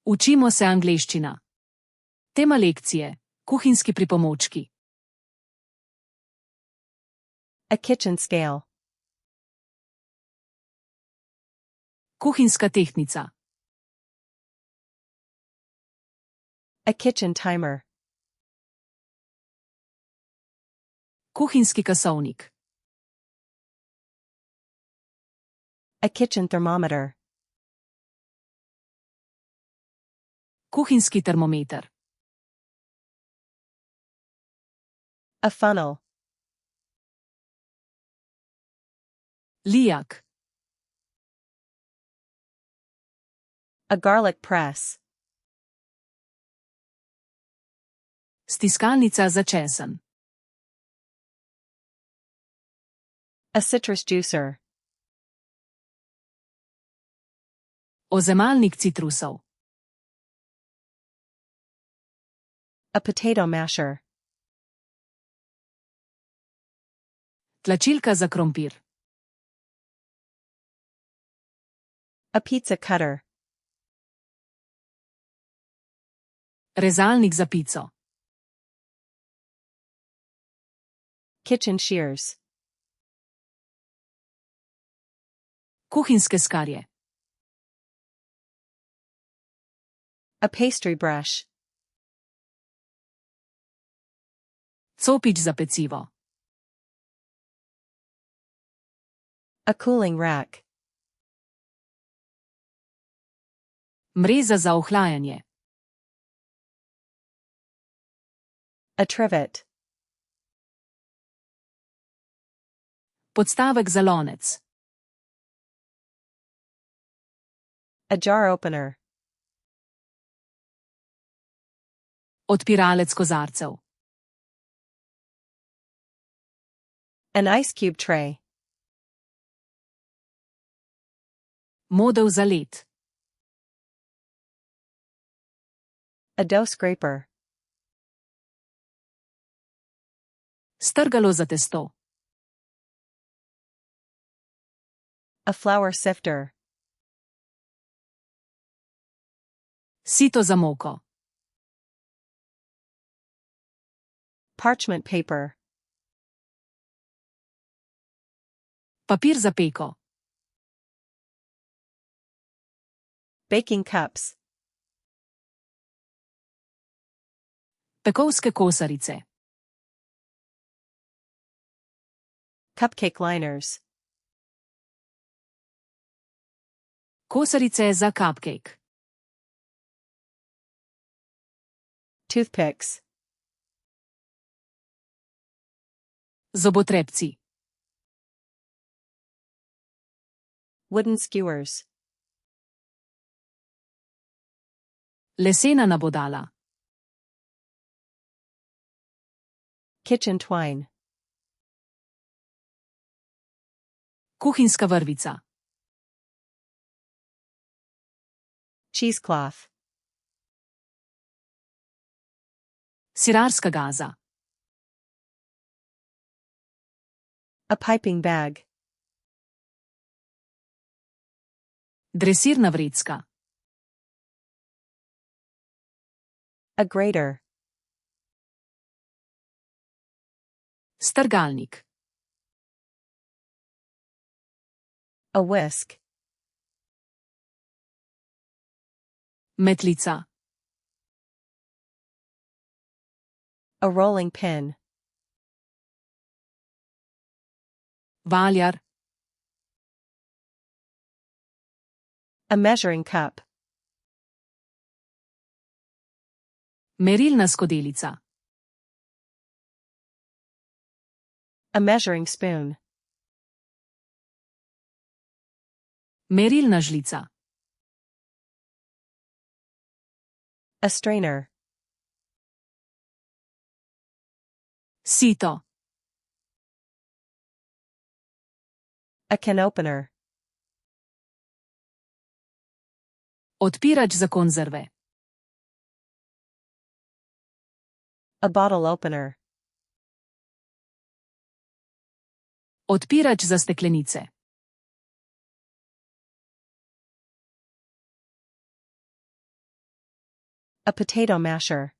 Učimo se angleščina. Tema lekcije: kuhinjski pripomočki. A kitchen scale. Kuhinjska tehtnica. A kitchen timer. Kuhinjski kasovnik. A kitchen thermometer. Kuhinjski termometer. A funnel. Lijak. A garlic press. Stiskalnica za česen. A citrus juicer. Ozemalnik citrusov. A potato masher. Tlačilka za krompir. A pizza cutter. Rezalnik za pico. Kitchen shears. Kuhinjske skarje. A pastry brush. Copič za pecivo. A cooling rack. Mreza za ohlajanje. A trivet. Podstavek za lonec. A jar opener. Odpiralec kozarcev. An ice cube tray. Modev za led. A dough scraper. Strgalo za testo. A flour sifter. Sito za moko. Parchment paper. Papir za peko. Baking cups. Pekovske kosarice. Cupcake liners. Kosarice za cupcake. Toothpicks. Zobotrebci. Wooden skewers. Lesena nabodala. Kitchen twine. Kuhinjska vrvica. Cheesecloth. Sirarska gaza. A piping bag. Dresirna vrecka. A grater. Strgalnik. A whisk. Metlica. A rolling pin. Valjar. A measuring cup. Merilna skodelica. A measuring spoon. Merilna žlica. A strainer. Sito. A can opener. Odpirač za konzerve. A bottle opener. Odpirač za steklenice. A potato masher.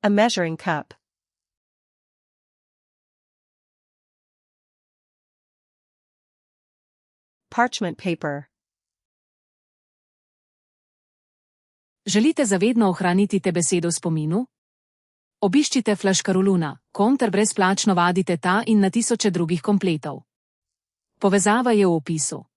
A measuring cup. Parchment paper. Želite zavedno ohraniti te besedo v spominu? Obiščite Flaškaroluna.com ter brezplačno vadite ta in na tisoče drugih kompletov. Povezava je v opisu.